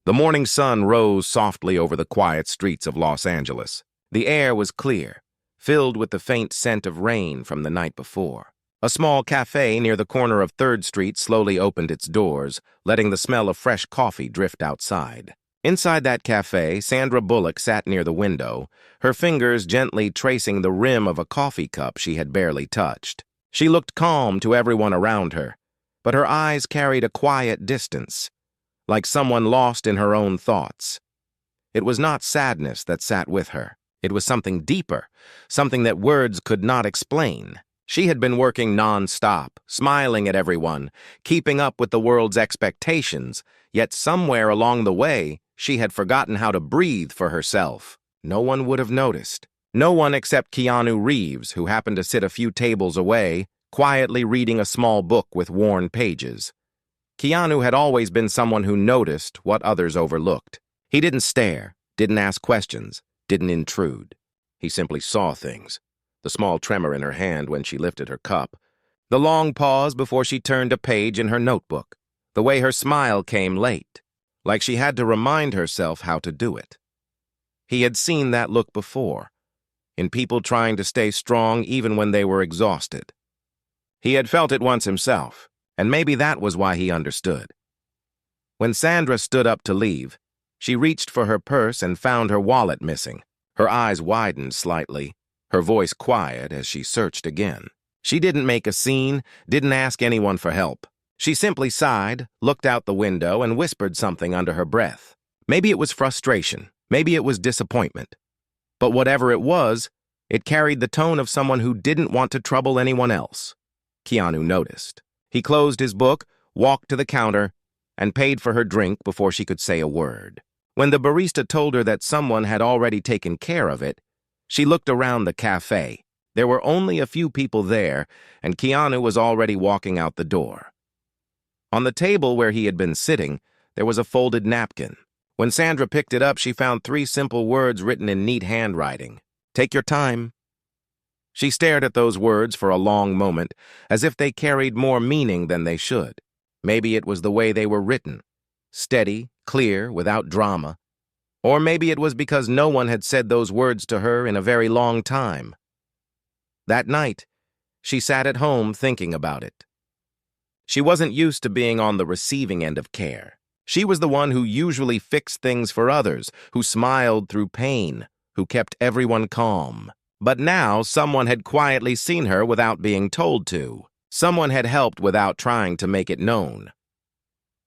The morning sun rose softly over the quiet streets of Los Angeles. The air was clear, filled with the faint scent of rain from the night before. A small cafe near the corner of 3rd Street slowly opened its doors, letting the smell of fresh coffee drift outside. Inside that cafe, Sandra Bullock sat near the window, her fingers gently tracing the rim of a coffee cup she had barely touched. She looked calm to everyone around her, but her eyes carried a quiet distance, like someone lost in her own thoughts. It was not sadness that sat with her. It was something deeper, something that words could not explain. She had been working non-stop, smiling at everyone, keeping up with the world's expectations, yet somewhere along the way, she had forgotten how to breathe for herself. No one would have noticed. No one except Keanu Reeves, who happened to sit a few tables away, quietly reading a small book with worn pages. Keanu had always been someone who noticed what others overlooked. He didn't stare, didn't ask questions, didn't intrude. He simply saw things. The small tremor in her hand when she lifted her cup. The long pause before she turned a page in her notebook. The way her smile came late, like she had to remind herself how to do it. He had seen that look before, in people trying to stay strong even when they were exhausted. He had felt it once himself, and maybe that was why he understood. When Sandra stood up to leave, she reached for her purse and found her wallet missing. Her eyes widened slightly, her voice quiet as she searched again. She didn't make a scene, didn't ask anyone for help. She simply sighed, looked out the window, and whispered something under her breath. Maybe it was frustration, maybe it was disappointment. But whatever it was, it carried the tone of someone who didn't want to trouble anyone else. Keanu noticed. He closed his book, walked to the counter, and paid for her drink before she could say a word. When the barista told her that someone had already taken care of it, she looked around the cafe. There were only a few people there, and Keanu was already walking out the door. On the table where he had been sitting, there was a folded napkin. When Sandra picked it up, she found 3 simple words written in neat handwriting. "Take your time." She stared at those words for a long moment, as if they carried more meaning than they should. Maybe it was the way they were written, steady, clear, without drama. Or maybe it was because no one had said those words to her in a very long time. That night, she sat at home thinking about it. She wasn't used to being on the receiving end of care. She was the one who usually fixed things for others, who smiled through pain, who kept everyone calm. But now someone had quietly seen her without being told to. Someone had helped without trying to make it known.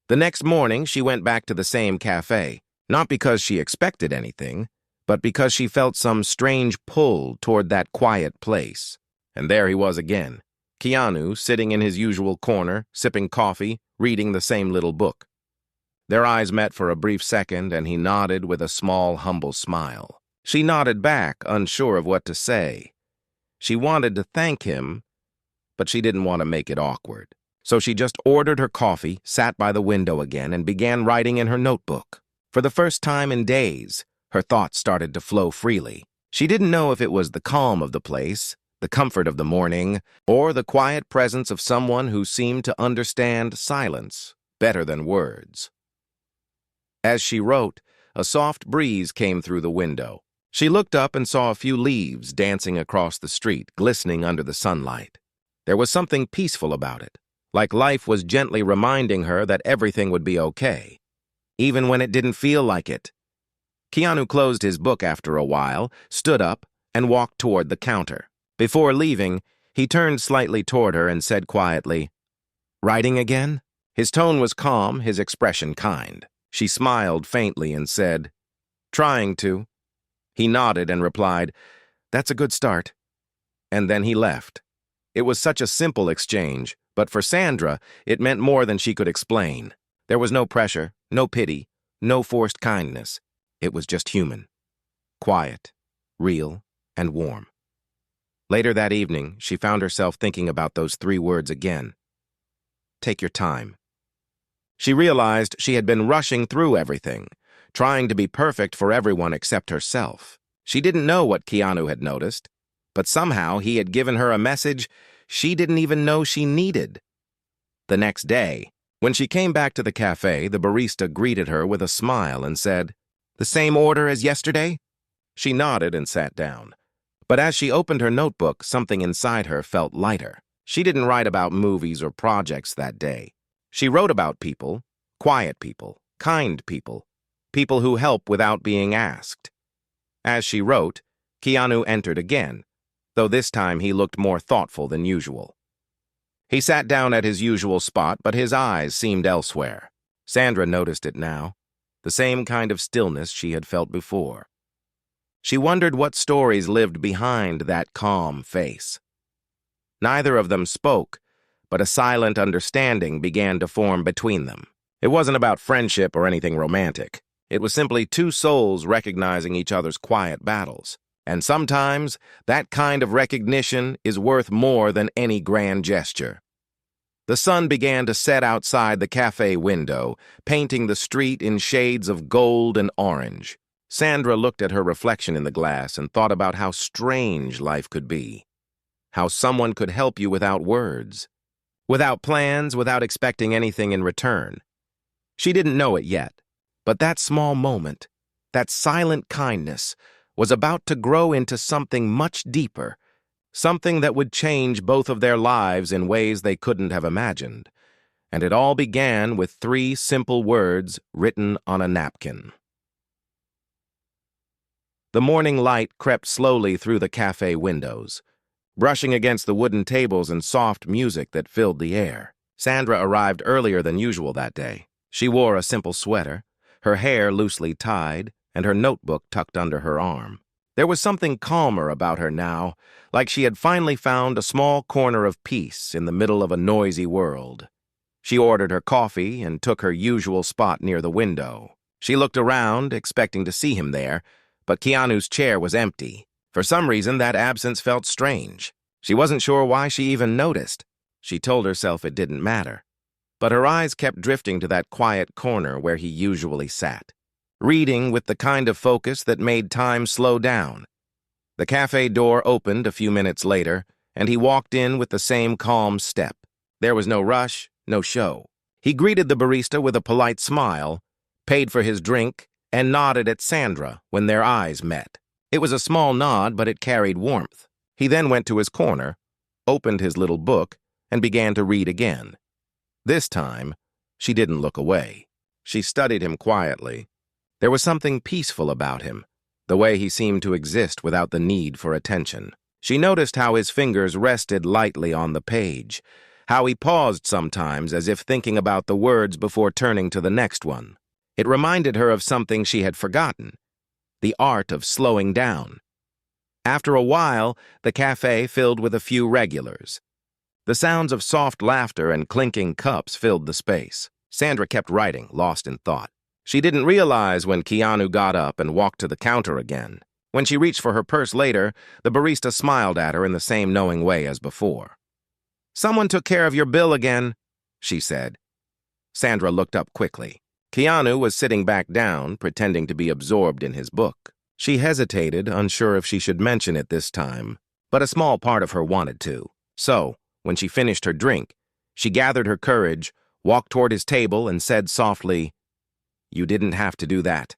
The next morning, she went back to the same cafe, not because she expected anything, but because she felt some strange pull toward that quiet place. And there he was again, Keanu sitting in his usual corner, sipping coffee, reading the same little book. Their eyes met for a brief second, and he nodded with a small, humble smile. She nodded back, unsure of what to say. She wanted to thank him, but she didn't want to make it awkward. So she just ordered her coffee, sat by the window again, and began writing in her notebook. For the first time in days, her thoughts started to flow freely. She didn't know if it was the calm of the place, the comfort of the morning, or the quiet presence of someone who seemed to understand silence better than words. As she wrote, a soft breeze came through the window. She looked up and saw a few leaves dancing across the street, glistening under the sunlight. There was something peaceful about it, like life was gently reminding her that everything would be okay, even when it didn't feel like it. Keanu closed his book after a while, stood up, and walked toward the counter. Before leaving, he turned slightly toward her and said quietly, "Writing again?" His tone was calm, his expression kind. She smiled faintly and said, "Trying to." He nodded and replied, "That's a good start." And then he left. It was such a simple exchange, but for Sandra, it meant more than she could explain. There was no pressure, no pity, no forced kindness. It was just human, quiet, real, and warm. Later that evening, she found herself thinking about those 3 words again. Take your time. She realized she had been rushing through everything, trying to be perfect for everyone except herself. She didn't know what Keanu had noticed, but somehow he had given her a message she didn't even know she needed. The next day, When she came back to the cafe, the barista greeted her with a smile and said, "The same order as yesterday?" She nodded and sat down. But as she opened her notebook, something inside her felt lighter. She didn't write about movies or projects that day. She wrote about people, quiet people, kind people, people who help without being asked. As she wrote, Keanu entered again, though this time he looked more thoughtful than usual. He sat down at his usual spot, but his eyes seemed elsewhere. Sandra noticed it now, the same kind of stillness she had felt before. She wondered what stories lived behind that calm face. Neither of them spoke, but a silent understanding began to form between them. It wasn't about friendship or anything romantic. It was simply two souls recognizing each other's quiet battles. And sometimes, that kind of recognition is worth more than any grand gesture. The sun began to set outside the cafe window, painting the street in shades of gold and orange. Sandra looked at her reflection in the glass and thought about how strange life could be. How someone could help you without words, without plans, without expecting anything in return. She didn't know it yet, but that small moment, that silent kindness, was about to grow into something much deeper, something that would change both of their lives in ways they couldn't have imagined. And it all began with 3 simple words written on a napkin. The morning light crept slowly through the cafe windows, brushing against the wooden tables and soft music that filled the air. Sandra arrived earlier than usual that day. She wore a simple sweater, her hair loosely tied, and her notebook tucked under her arm. There was something calmer about her now, like she had finally found a small corner of peace in the middle of a noisy world. She ordered her coffee and took her usual spot near the window. She looked around, expecting to see him there, but Keanu's chair was empty. For some reason, that absence felt strange. She wasn't sure why she even noticed. She told herself it didn't matter. But her eyes kept drifting to that quiet corner where he usually sat, reading with the kind of focus that made time slow down. The cafe door opened a few minutes later, and he walked in with the same calm step. There was no rush, no show. He greeted the barista with a polite smile, paid for his drink, and nodded at Sandra when their eyes met. It was a small nod, but it carried warmth. He then went to his corner, opened his little book, and began to read again. This time, she didn't look away. She studied him quietly. There was something peaceful about him, the way he seemed to exist without the need for attention. She noticed how his fingers rested lightly on the page, how he paused sometimes as if thinking about the words before turning to the next one. It reminded her of something she had forgotten, the art of slowing down. After a while, the cafe filled with a few regulars. The sounds of soft laughter and clinking cups filled the space. Sandra kept writing, lost in thought. She didn't realize when Keanu got up and walked to the counter again. When she reached for her purse later, the barista smiled at her in the same knowing way as before. "Someone took care of your bill again," she said. Sandra looked up quickly. Keanu was sitting back down, pretending to be absorbed in his book. She hesitated, unsure if she should mention it this time, but a small part of her wanted to. So, when she finished her drink, she gathered her courage, walked toward his table, and said softly, "You didn't have to do that."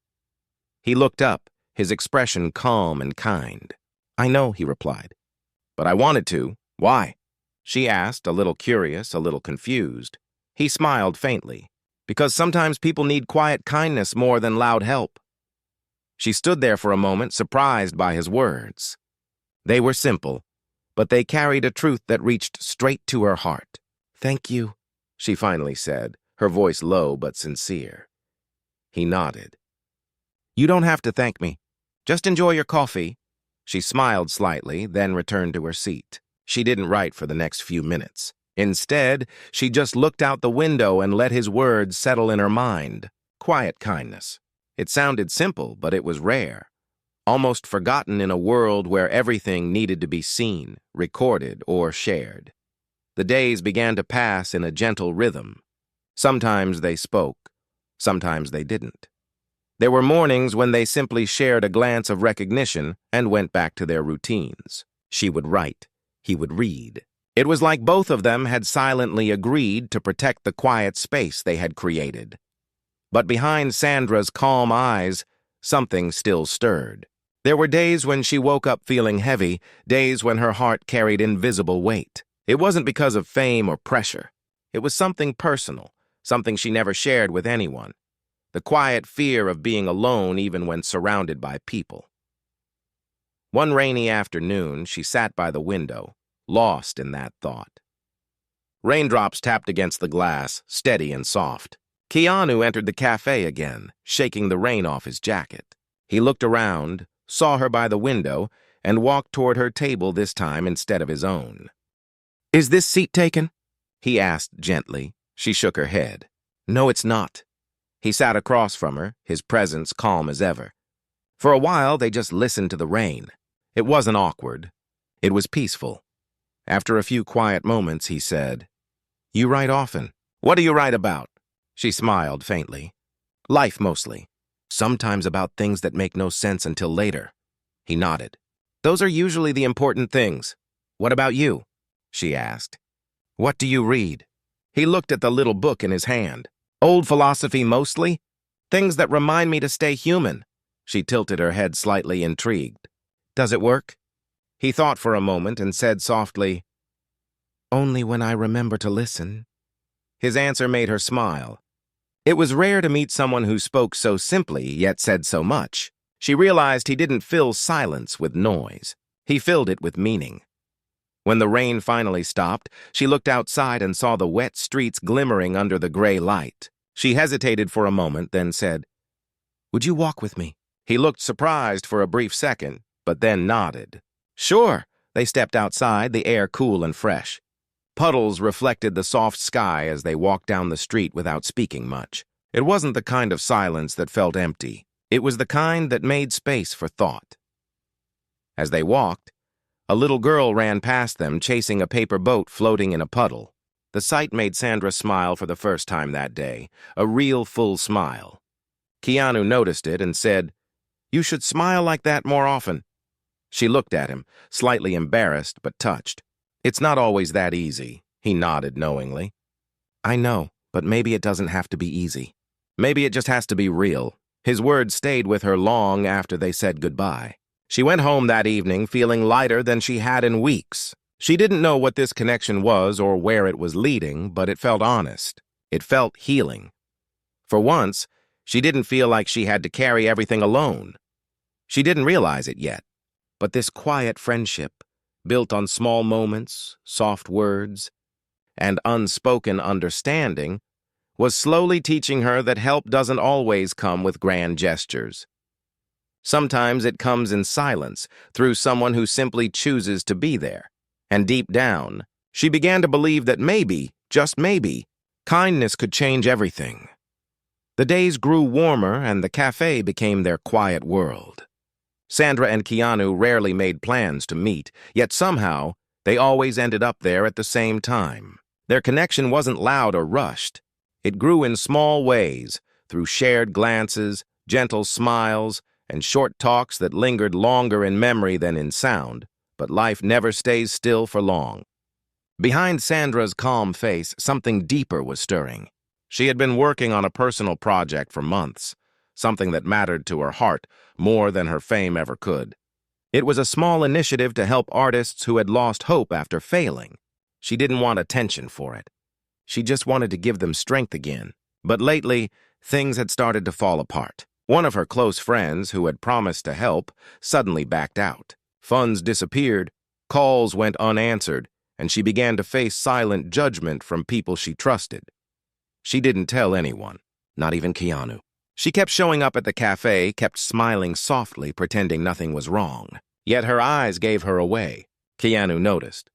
He looked up, his expression calm and kind. "I know," he replied. "But I wanted to. Why?" she asked, a little curious, a little confused. He smiled faintly. "Because sometimes people need quiet kindness more than loud help." She stood there for a moment, surprised by his words. They were simple, but they carried a truth that reached straight to her heart. "Thank you," she finally said, her voice low but sincere. He nodded. "You don't have to thank me. Just enjoy your coffee." She smiled slightly, then returned to her seat. She didn't write for the next few minutes. Instead, she just looked out the window and let his words settle in her mind. Quiet kindness. It sounded simple, but it was rare. Almost forgotten in a world where everything needed to be seen, recorded, or shared. The days began to pass in a gentle rhythm. Sometimes they spoke, sometimes they didn't. There were mornings when they simply shared a glance of recognition and went back to their routines. She would write, he would read. It was like both of them had silently agreed to protect the quiet space they had created. But behind Sandra's calm eyes, something still stirred. There were days when she woke up feeling heavy, days when her heart carried invisible weight. It wasn't because of fame or pressure. It was something personal, something she never shared with anyone. The quiet fear of being alone even when surrounded by people. One rainy afternoon, she sat by the window, lost in that thought. Raindrops tapped against the glass, steady and soft. Keanu entered the cafe again, shaking the rain off his jacket. He looked around, saw her by the window, and walked toward her table this time instead of his own. "Is this seat taken?" he asked gently. She shook her head. "No, it's not." He sat across from her, his presence calm as ever. For a while, they just listened to the rain. It wasn't awkward. It was peaceful. After a few quiet moments, he said, "You write often." "What do you write about?" She smiled faintly. "Life, mostly. Sometimes about things that make no sense until later." He nodded. "Those are usually the important things. What about you?" she asked. "What do you read?" He looked at the little book in his hand. "Old philosophy mostly. Things that remind me to stay human." She tilted her head slightly intrigued. "Does it work?" He thought for a moment and said softly, "Only when I remember to listen." His answer made her smile. It was rare to meet someone who spoke so simply, yet said so much. She realized he didn't fill silence with noise. He filled it with meaning. When the rain finally stopped, she looked outside and saw the wet streets glimmering under the gray light. She hesitated for a moment, then said, "Would you walk with me?" He looked surprised for a brief second, but then nodded. "Sure." They stepped outside, the air cool and fresh. Puddles reflected the soft sky as they walked down the street without speaking much. It wasn't the kind of silence that felt empty. It was the kind that made space for thought. As they walked, a little girl ran past them, chasing a paper boat floating in a puddle. The sight made Sandra smile for the first time that day, a real full smile. Keanu noticed it and said, "You should smile like that more often." She looked at him, slightly embarrassed but touched. "It's not always that easy," he nodded knowingly. "I know, but maybe it doesn't have to be easy. Maybe it just has to be real." His words stayed with her long after they said goodbye. She went home that evening feeling lighter than she had in weeks. She didn't know what this connection was or where it was leading, but it felt honest. It felt healing. For once, she didn't feel like she had to carry everything alone. She didn't realize it yet, but this quiet friendship, built on small moments, soft words, and unspoken understanding, was slowly teaching her that help doesn't always come with grand gestures. Sometimes it comes in silence, through someone who simply chooses to be there. And deep down, she began to believe that maybe, just maybe, kindness could change everything. The days grew warmer and the cafe became their quiet world. Sandra and Keanu rarely made plans to meet, yet somehow, they always ended up there at the same time. Their connection wasn't loud or rushed. It grew in small ways, through shared glances, gentle smiles, and short talks that lingered longer in memory than in sound, but life never stays still for long. Behind Sandra's calm face, something deeper was stirring. She had been working on a personal project for months, something that mattered to her heart more than her fame ever could. It was a small initiative to help artists who had lost hope after failing. She didn't want attention for it. She just wanted to give them strength again. But lately, things had started to fall apart. One of her close friends, who had promised to help, suddenly backed out. Funds disappeared, calls went unanswered, and she began to face silent judgment from people she trusted. She didn't tell anyone, not even Keanu. She kept showing up at the cafe, kept smiling softly, pretending nothing was wrong. Yet her eyes gave her away. Keanu noticed.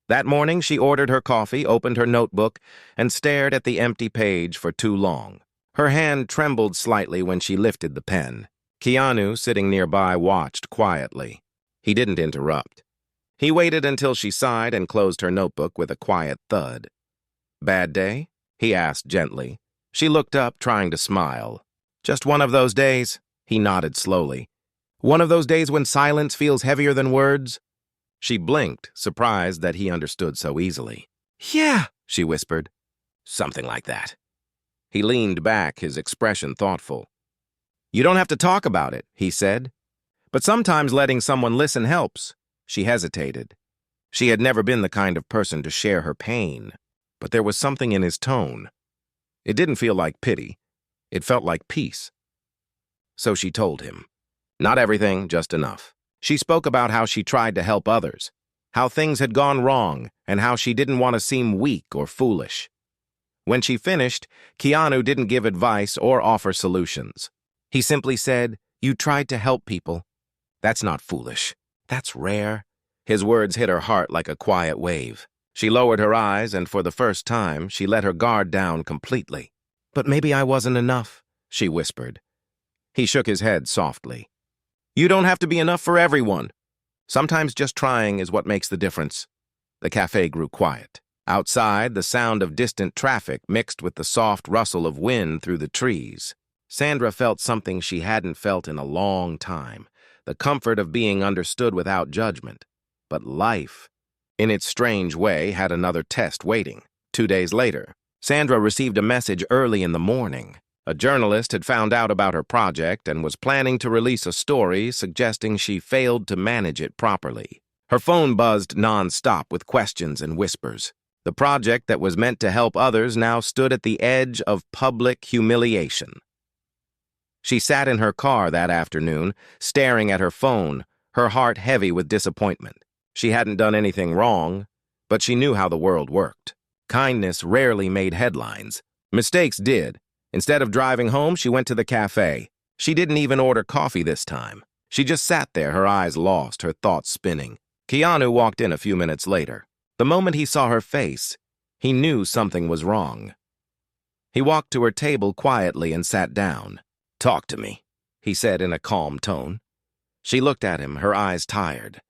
That morning, she ordered her coffee, opened her notebook, and stared at the empty page for too long. Her hand trembled slightly when she lifted the pen. Keanu, sitting nearby, watched quietly. He didn't interrupt. He waited until she sighed and closed her notebook with a quiet thud. "Bad day?" he asked gently. She looked up, trying to smile. "Just one of those days," he nodded slowly. "One of those days when silence feels heavier than words?" She blinked, surprised that he understood so easily. "Yeah," she whispered. "Something like that." He leaned back, his expression thoughtful. "You don't have to talk about it," he said. "But sometimes letting someone listen helps." She hesitated. She had never been the kind of person to share her pain, but there was something in his tone. It didn't feel like pity. It felt like peace. So she told him. Not everything, just enough. She spoke about how she tried to help others, how things had gone wrong, and how she didn't want to seem weak or foolish. When she finished, Keanu didn't give advice or offer solutions. He simply said, "You tried to help people. That's not foolish. That's rare." His words hit her heart like a quiet wave. She lowered her eyes, and for the first time, she let her guard down completely. "But maybe I wasn't enough," she whispered. He shook his head softly. "You don't have to be enough for everyone. Sometimes just trying is what makes the difference." The cafe grew quiet. Outside, the sound of distant traffic mixed with the soft rustle of wind through the trees. Sandra felt something she hadn't felt in a long time, the comfort of being understood without judgment. But life, in its strange way, had another test waiting. 2 days later, Sandra received a message early in the morning. A journalist had found out about her project and was planning to release a story suggesting she failed to manage it properly. Her phone buzzed non-stop with questions and whispers. The project that was meant to help others now stood at the edge of public humiliation. She sat in her car that afternoon, staring at her phone, her heart heavy with disappointment. She hadn't done anything wrong, but she knew how the world worked. Kindness rarely made headlines. Mistakes did. Instead of driving home, she went to the cafe. She didn't even order coffee this time. She just sat there, her eyes lost, her thoughts spinning. Keanu walked in a few minutes later. The moment he saw her face, he knew something was wrong. He walked to her table quietly and sat down. "Talk to me," he said in a calm tone. She looked at him, her eyes tired.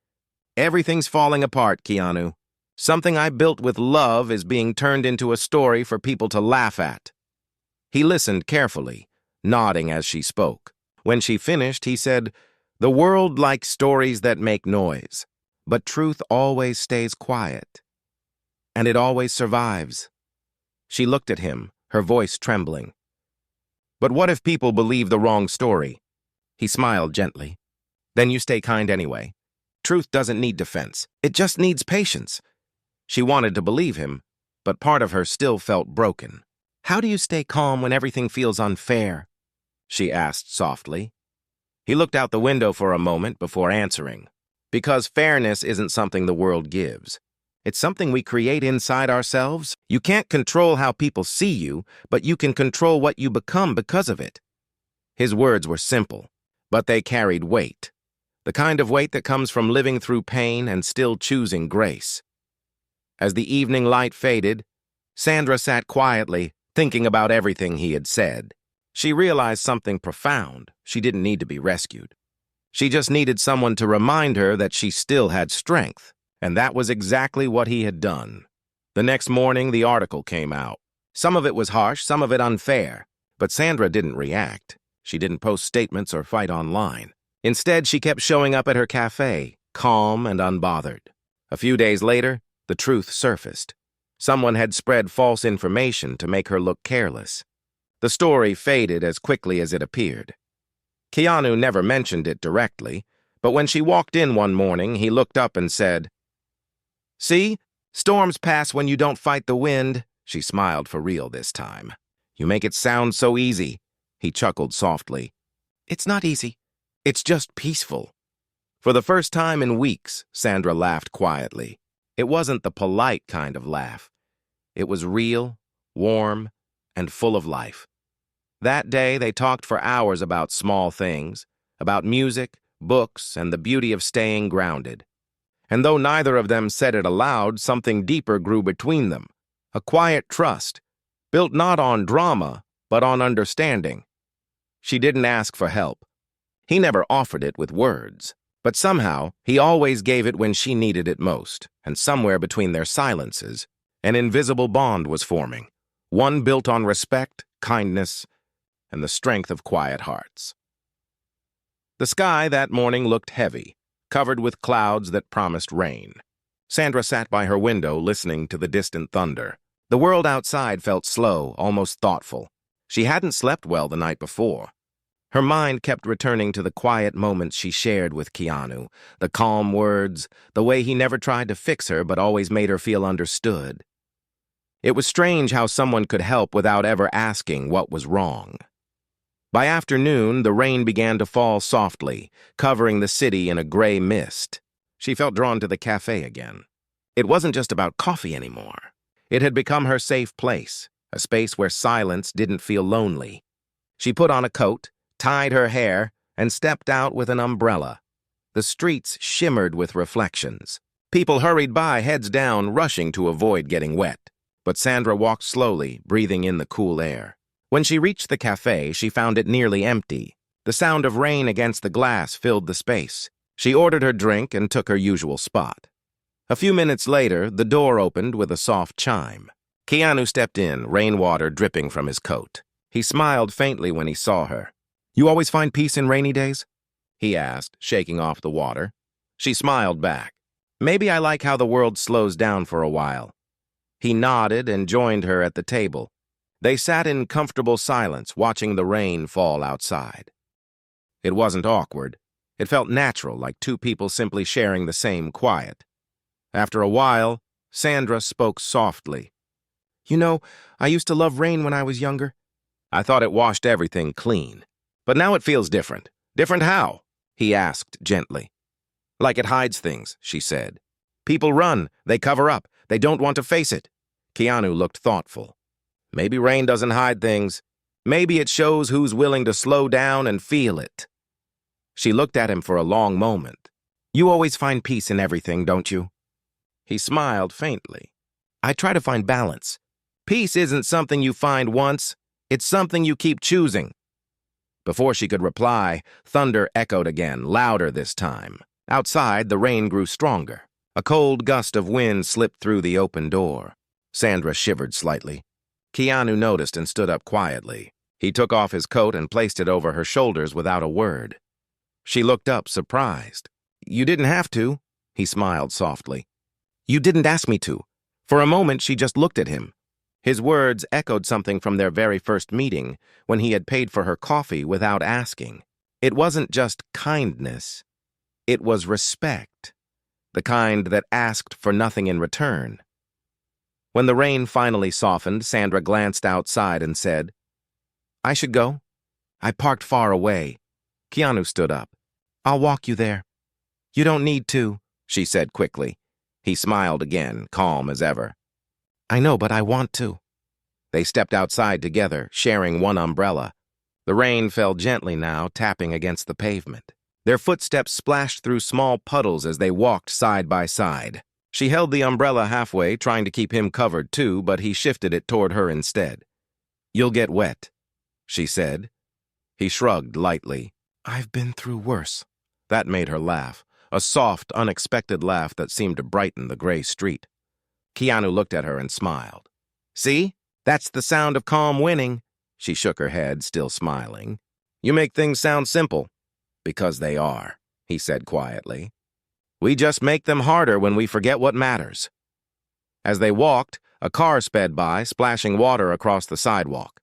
"Everything's falling apart, Keanu. Something I built with love is being turned into a story for people to laugh at." He listened carefully, nodding as she spoke. When she finished, he said, "The world likes stories that make noise, but truth always stays quiet. And it always survives." She looked at him, her voice trembling. "But what if people believe the wrong story?" He smiled gently. "Then you stay kind anyway. Truth doesn't need defense. It just needs patience." She wanted to believe him, but part of her still felt broken. "How do you stay calm when everything feels unfair?" she asked softly. He looked out the window for a moment before answering. "Because fairness isn't something the world gives. It's something we create inside ourselves. You can't control how people see you, but you can control what you become because of it." His words were simple, but they carried weight. The kind of weight that comes from living through pain and still choosing grace. As the evening light faded, Sandra sat quietly, thinking about everything he had said. She realized something profound. She didn't need to be rescued. She just needed someone to remind her that she still had strength, and that was exactly what he had done. The next morning, the article came out. Some of it was harsh, some of it unfair, but Sandra didn't react. She didn't post statements or fight online. Instead, she kept showing up at her cafe, calm and unbothered. A few days later, the truth surfaced. Someone had spread false information to make her look careless. The story faded as quickly as it appeared. Keanu never mentioned it directly, but when she walked in one morning, he looked up and said, "See, storms pass when you don't fight the wind." She smiled for real this time. "You make it sound so easy." He chuckled softly. "It's not easy. It's just peaceful." For the first time in weeks, Sandra laughed quietly. It wasn't the polite kind of laugh. It was real, warm, and full of life. That day, they talked for hours about small things, about music, books, and the beauty of staying grounded. And though neither of them said it aloud, something deeper grew between them, a quiet trust, built not on drama, but on understanding. She didn't ask for help. He never offered it with words. But somehow, he always gave it when she needed it most, and somewhere between their silences, an invisible bond was forming, one built on respect, kindness, and the strength of quiet hearts. The sky that morning looked heavy, covered with clouds that promised rain. Sandra sat by her window listening to the distant thunder. The world outside felt slow, almost thoughtful. She hadn't slept well the night before. Her mind kept returning to the quiet moments she shared with Keanu, the calm words, the way he never tried to fix her but always made her feel understood. It was strange how someone could help without ever asking what was wrong. By afternoon, the rain began to fall softly, covering the city in a gray mist. She felt drawn to the cafe again. It wasn't just about coffee anymore. It had become her safe place, a space where silence didn't feel lonely. She put on a coat, tied her hair, and stepped out with an umbrella. The streets shimmered with reflections. People hurried by, heads down, rushing to avoid getting wet. But Sandra walked slowly, breathing in the cool air. When she reached the cafe, she found it nearly empty. The sound of rain against the glass filled the space. She ordered her drink and took her usual spot. A few minutes later, the door opened with a soft chime. Keanu stepped in, rainwater dripping from his coat. He smiled faintly when he saw her. "You always find peace in rainy days?" he asked, shaking off the water. She smiled back. "Maybe I like how the world slows down for a while." He nodded and joined her at the table. They sat in comfortable silence, watching the rain fall outside. It wasn't awkward. It felt natural, like two people simply sharing the same quiet. After a while, Sandra spoke softly. "You know, I used to love rain when I was younger. I thought it washed everything clean. But now it feels different." "Different how?" he asked gently. "Like it hides things," she said. "People run, they cover up, they don't want to face it." Keanu looked thoughtful. "Maybe rain doesn't hide things. Maybe it shows who's willing to slow down and feel it." She looked at him for a long moment. "You always find peace in everything, don't you?" He smiled faintly. "I try to find balance. Peace isn't something you find once, it's something you keep choosing." Before she could reply, thunder echoed again, louder this time. Outside, the rain grew stronger. A cold gust of wind slipped through the open door. Sandra shivered slightly. Keanu noticed and stood up quietly. He took off his coat and placed it over her shoulders without a word. She looked up, surprised. "You didn't have to," he smiled softly. "You didn't ask me to." For a moment, she just looked at him. His words echoed something from their very first meeting, when he had paid for her coffee without asking. It wasn't just kindness. It was respect. The kind that asked for nothing in return. When the rain finally softened, Sandra glanced outside and said, "I should go. I parked far away." Keanu stood up. "I'll walk you there." "You don't need to," she said quickly. He smiled again, calm as ever. "I know, but I want to." They stepped outside together, sharing one umbrella. The rain fell gently now, tapping against the pavement. Their footsteps splashed through small puddles as they walked side by side. She held the umbrella halfway, trying to keep him covered too, but he shifted it toward her instead. "You'll get wet," she said. He shrugged lightly. "I've been through worse." That made her laugh, a soft, unexpected laugh that seemed to brighten the gray street. Keanu looked at her and smiled. "See? That's the sound of calm winning." She shook her head, still smiling. "You make things sound simple." "Because they are," he said quietly. "We just make them harder when we forget what matters." As they walked, a car sped by, splashing water across the sidewalk.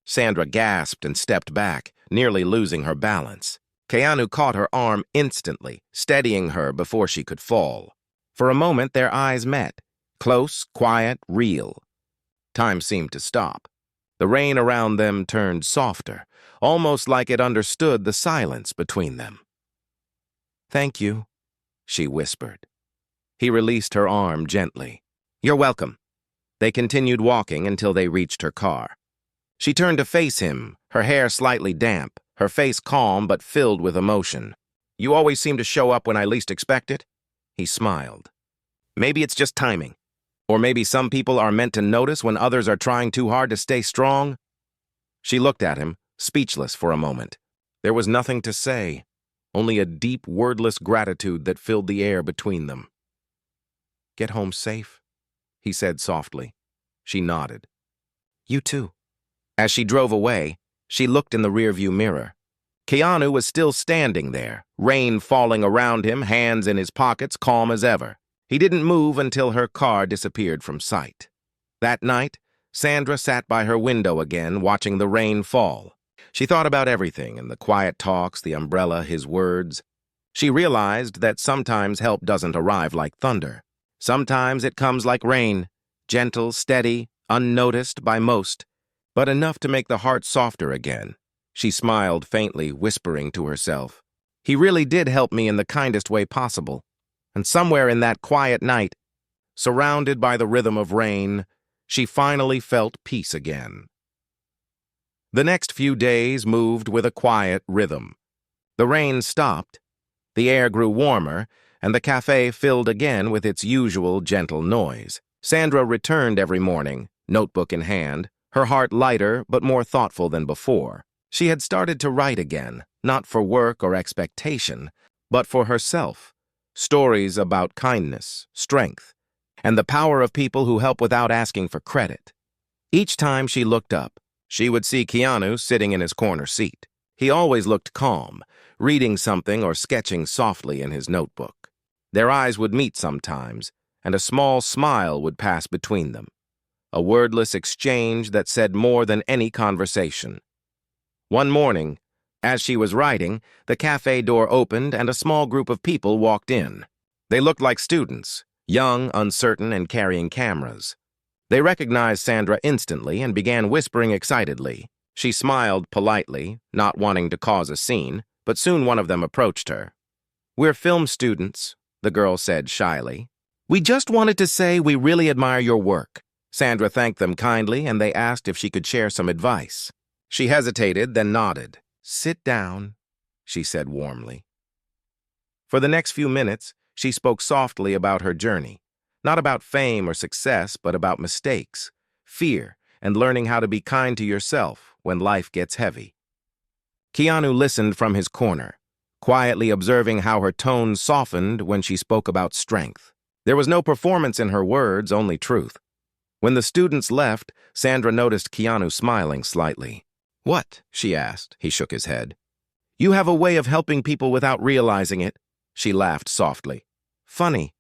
Sandra gasped and stepped back, nearly losing her balance. Keanu caught her arm instantly, steadying her before she could fall. For a moment, their eyes met. Close, quiet, real. Time seemed to stop. The rain around them turned softer, almost like it understood the silence between them. "Thank you," she whispered. He released her arm gently. "You're welcome." They continued walking until they reached her car. She turned to face him, her hair slightly damp, her face calm but filled with emotion. "You always seem to show up when I least expect it." He smiled. "Maybe it's just timing. Or maybe some people are meant to notice when others are trying too hard to stay strong." She looked at him, speechless for a moment. There was nothing to say, only a deep, wordless gratitude that filled the air between them. "Get home safe," he said softly. She nodded. "You too." As she drove away, she looked in the rearview mirror. Keanu was still standing there, rain falling around him, hands in his pockets, calm as ever. He didn't move until her car disappeared from sight. That night, Sandra sat by her window again, watching the rain fall. She thought about everything, and the quiet talks, the umbrella, his words. She realized that sometimes help doesn't arrive like thunder. Sometimes it comes like rain, gentle, steady, unnoticed by most, but enough to make the heart softer again. She smiled faintly, whispering to herself, "He really did help me in the kindest way possible." And somewhere in that quiet night, surrounded by the rhythm of rain, she finally felt peace again. The next few days moved with a quiet rhythm. The rain stopped, the air grew warmer, and the cafe filled again with its usual gentle noise. Sandra returned every morning, notebook in hand, her heart lighter but more thoughtful than before. She had started to write again, not for work or expectation, but for herself. Stories about kindness, strength, and the power of people who help without asking for credit. Each time she looked up, she would see Keanu sitting in his corner seat. He always looked calm, reading something or sketching softly in his notebook. Their eyes would meet sometimes, and a small smile would pass between them. A wordless exchange that said more than any conversation. One morning, as she was writing, the cafe door opened and a small group of people walked in. They looked like students, young, uncertain, and carrying cameras. They recognized Sandra instantly and began whispering excitedly. She smiled politely, not wanting to cause a scene, but soon one of them approached her. "We're film students," the girl said shyly. "We just wanted to say we really admire your work." Sandra thanked them kindly, and they asked if she could share some advice. She hesitated, then nodded. "Sit down," she said warmly. For the next few minutes, she spoke softly about her journey. Not about fame or success, but about mistakes, fear, and learning how to be kind to yourself when life gets heavy. Keanu listened from his corner, quietly observing how her tone softened when she spoke about strength. There was no performance in her words, only truth. When the students left, Sandra noticed Keanu smiling slightly. "What?" she asked. He shook his head. "You have a way of helping people without realizing it." She laughed softly. "Funny.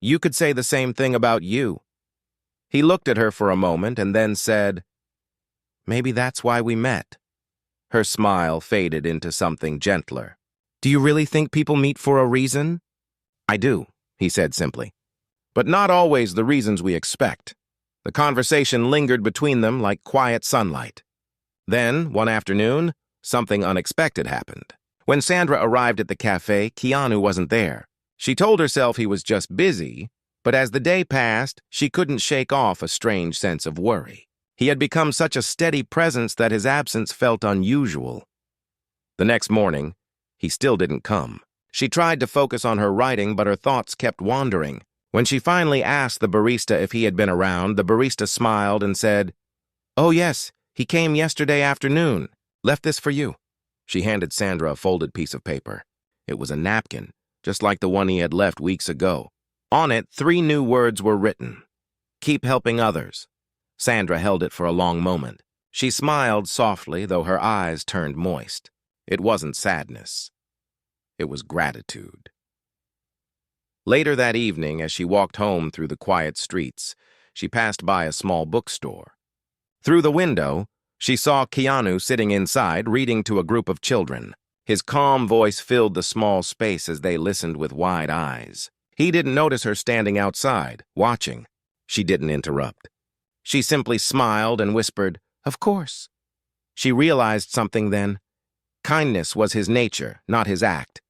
You could say the same thing about you." He looked at her for a moment and then said, "Maybe that's why we met." Her smile faded into something gentler. "Do you really think people meet for a reason?" "I do," he said simply. "But not always the reasons we expect." The conversation lingered between them like quiet sunlight. Then, one afternoon, something unexpected happened. When Sandra arrived at the cafe, Keanu wasn't there. She told herself he was just busy, but as the day passed, she couldn't shake off a strange sense of worry. He had become such a steady presence that his absence felt unusual. The next morning, he still didn't come. She tried to focus on her writing, but her thoughts kept wandering. When she finally asked the barista if he had been around, the barista smiled and said, "Oh yes, he came yesterday afternoon. Left this for you." She handed Sandra a folded piece of paper. It was a napkin, just like the one he had left weeks ago. On it, 3 new words were written. "Keep helping others." Sandra held it for a long moment. She smiled softly, though her eyes turned moist. It wasn't sadness. It was gratitude. Later that evening, as she walked home through the quiet streets, she passed by a small bookstore. Through the window, she saw Keanu sitting inside, reading to a group of children. His calm voice filled the small space as they listened with wide eyes. He didn't notice her standing outside, watching. She didn't interrupt. She simply smiled and whispered, "Of course." She realized something then. Kindness was his nature, not his act.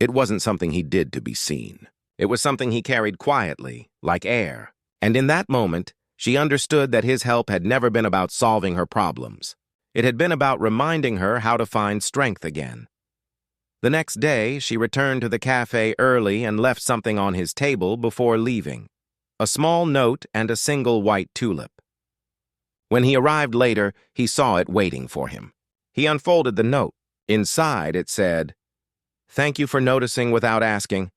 It wasn't something he did to be seen. It was something he carried quietly, like air. And in that moment, she understood that his help had never been about solving her problems. It had been about reminding her how to find strength again. The next day, she returned to the cafe early and left something on his table before leaving. A small note and a single white tulip. When he arrived later, he saw it waiting for him. He unfolded the note. Inside, it said, "Thank you for noticing without asking."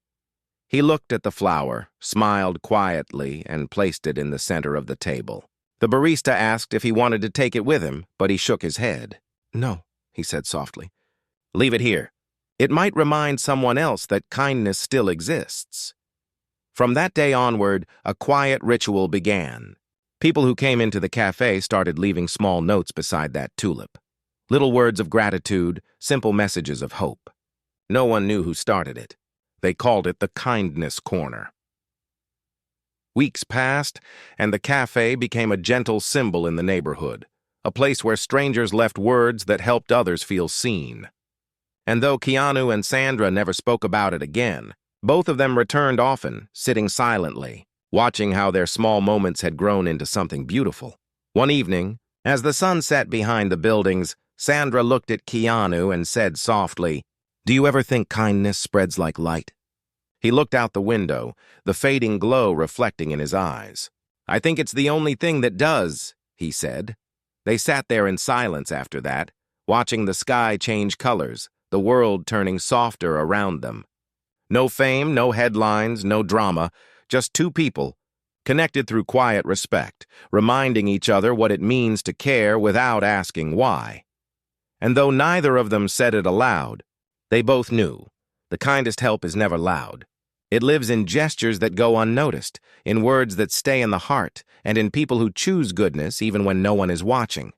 He looked at the flower, smiled quietly, and placed it in the center of the table. The barista asked if he wanted to take it with him, but he shook his head. "No," he said softly. Leave it here. It might remind someone else that kindness still exists. From that day onward, a quiet ritual began. People who came into the cafe started leaving small notes beside that tulip. Little words of gratitude, simple messages of hope. No one knew who started it. They called it the Kindness Corner. Weeks passed, and the cafe became a gentle symbol in the neighborhood, a place where strangers left words that helped others feel seen. And though Keanu and Sandra never spoke about it again, both of them returned often, sitting silently, watching how their small moments had grown into something beautiful. One evening, as the sun set behind the buildings, Sandra looked at Keanu and said softly, "Do you ever think kindness spreads like light?" He looked out the window, the fading glow reflecting in his eyes. "I think it's the only thing that does," he said. They sat there in silence after that, watching the sky change colors, the world turning softer around them. No fame, no headlines, no drama, just two people, connected through quiet respect, reminding each other what it means to care without asking why. And though neither of them said it aloud, they both knew the kindest help is never loud. It lives in gestures that go unnoticed, in words that stay in the heart, and in people who choose goodness even when no one is watching.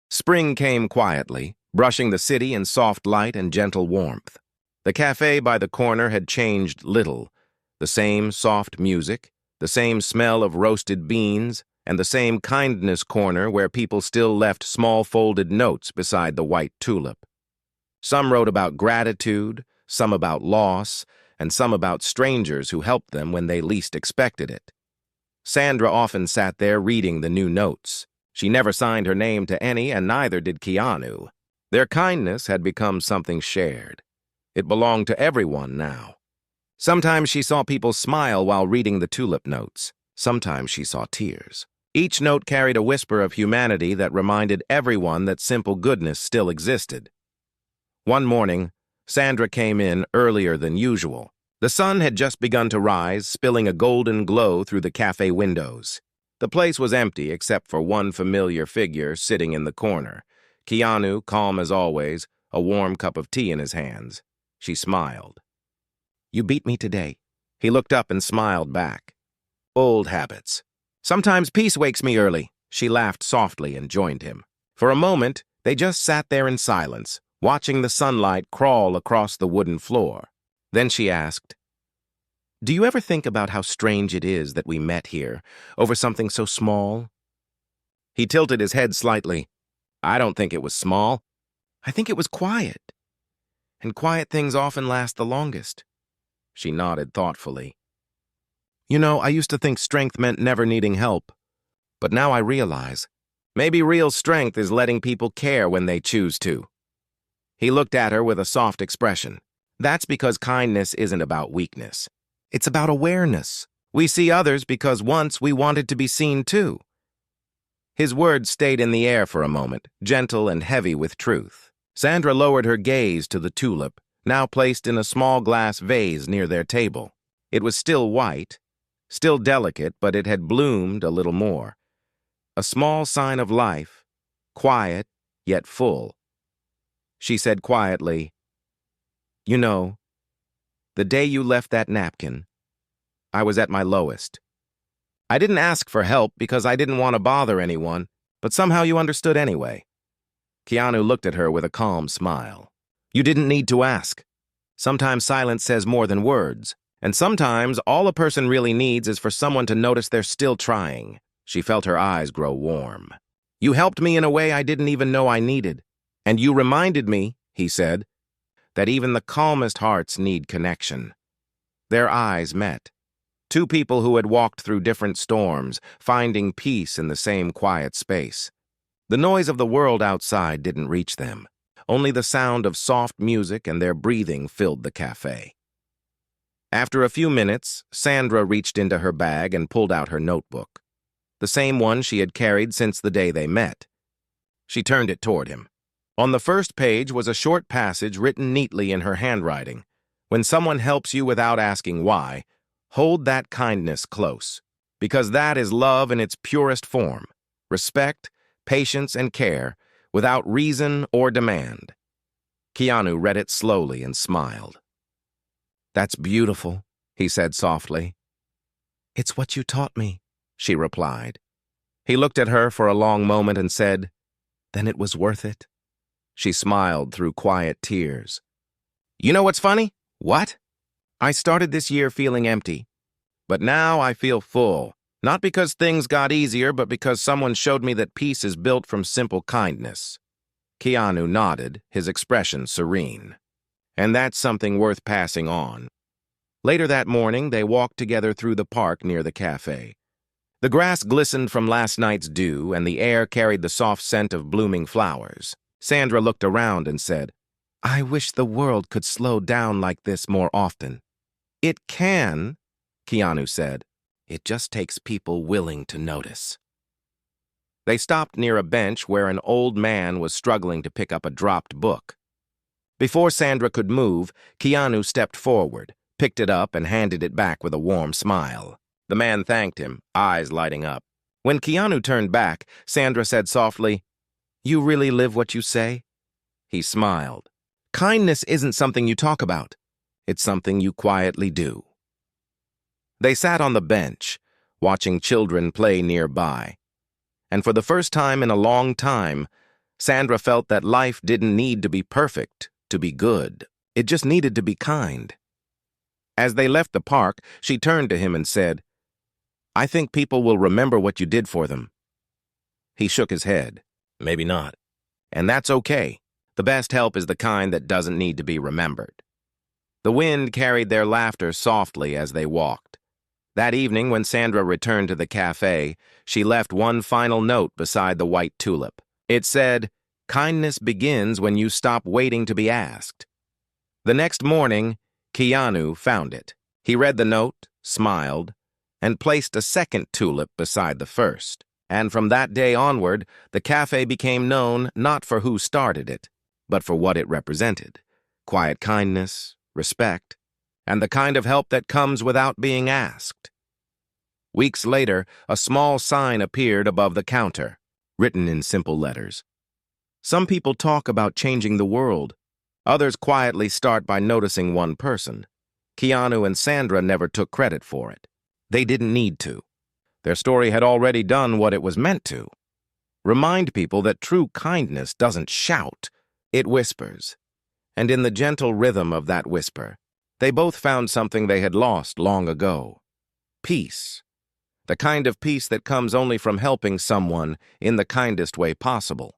Spring came quietly, brushing the city in soft light and gentle warmth. The cafe by the corner had changed little. The same soft music, the same smell of roasted beans, and the same kindness corner where people still left small folded notes beside the white tulip. Some wrote about gratitude, some about loss, and some about strangers who helped them when they least expected it. Sandra often sat there reading the new notes. She never signed her name to any, and neither did Keanu. Their kindness had become something shared. It belonged to everyone now. Sometimes she saw people smile while reading the tulip notes. Sometimes she saw tears. Each note carried a whisper of humanity that reminded everyone that simple goodness still existed. One morning, Sandra came in earlier than usual. The sun had just begun to rise, spilling a golden glow through the cafe windows. The place was empty except for one familiar figure sitting in the corner. Keanu, calm as always, a warm cup of tea in his hands. She smiled. "You beat me today." He looked up and smiled back. "Old habits. Sometimes peace wakes me early." She laughed softly and joined him. For a moment, they just sat there in silence, watching the sunlight crawl across the wooden floor. Then she asked, "Do you ever think about how strange it is that we met here, over something so small?" He tilted his head slightly. "I don't think it was small. I think it was quiet. And quiet things often last the longest." She nodded thoughtfully. "You know, I used to think strength meant never needing help. But now I realize, maybe real strength is letting people care when they choose to." He looked at her with a soft expression. "That's because kindness isn't about weakness. It's about awareness. We see others because once we wanted to be seen too." His words stayed in the air for a moment, gentle and heavy with truth. Sandra lowered her gaze to the tulip, now placed in a small glass vase near their table. It was still white, still delicate, but it had bloomed a little more. A small sign of life, quiet yet full. She said quietly, "You know, the day you left that napkin, I was at my lowest. I didn't ask for help because I didn't want to bother anyone, but somehow you understood anyway." Keanu looked at her with a calm smile. "You didn't need to ask. Sometimes silence says more than words, and sometimes all a person really needs is for someone to notice they're still trying." She felt her eyes grow warm. "You helped me in a way I didn't even know I needed. And you reminded me," he said, "that even the calmest hearts need connection." Their eyes met. Two people who had walked through different storms, finding peace in the same quiet space. The noise of the world outside didn't reach them. Only the sound of soft music and their breathing filled the cafe. After a few minutes, Sandra reached into her bag and pulled out her notebook, the same one she had carried since the day they met. She turned it toward him. On the first page was a short passage written neatly in her handwriting. "When someone helps you without asking why, hold that kindness close, because that is love in its purest form. Respect, patience, and care, without reason or demand." Keanu read it slowly and smiled. "That's beautiful," he said softly. "It's what you taught me," she replied. He looked at her for a long moment and said, "Then it was worth it." She smiled through quiet tears. "You know what's funny?" "What?" "I started this year feeling empty, but now I feel full. Not because things got easier, but because someone showed me that peace is built from simple kindness." Keanu nodded, his expression serene. "And that's something worth passing on." Later that morning, they walked together through the park near the cafe. The grass glistened from last night's dew, and the air carried the soft scent of blooming flowers. Sandra looked around and said, "I wish the world could slow down like this more often." "It can," Keanu said. "It just takes people willing to notice." They stopped near a bench where an old man was struggling to pick up a dropped book. Before Sandra could move, Keanu stepped forward, picked it up, and handed it back with a warm smile. The man thanked him, eyes lighting up. When Keanu turned back, Sandra said softly, "You really live what you say?" He smiled. "Kindness isn't something you talk about. It's something you quietly do." They sat on the bench, watching children play nearby. And for the first time in a long time, Sandra felt that life didn't need to be perfect to be good. It just needed to be kind. As they left the park, she turned to him and said, "I think people will remember what you did for them." He shook his head. "Maybe not. And that's okay. The best help is the kind that doesn't need to be remembered." The wind carried their laughter softly as they walked. That evening, when Sandra returned to the cafe, she left one final note beside the white tulip. It said, "Kindness begins when you stop waiting to be asked." The next morning, Keanu found it. He read the note, smiled, and placed a second tulip beside the first. And from that day onward, the cafe became known not for who started it, but for what it represented: quiet kindness, respect, and the kind of help that comes without being asked. Weeks later, a small sign appeared above the counter, written in simple letters. Some people talk about changing the world. Others quietly start by noticing one person. Keanu and Sandra never took credit for it. They didn't need to. Their story had already done what it was meant to. Remind people that true kindness doesn't shout, it whispers. And in the gentle rhythm of that whisper, they both found something they had lost long ago: peace. The kind of peace that comes only from helping someone in the kindest way possible.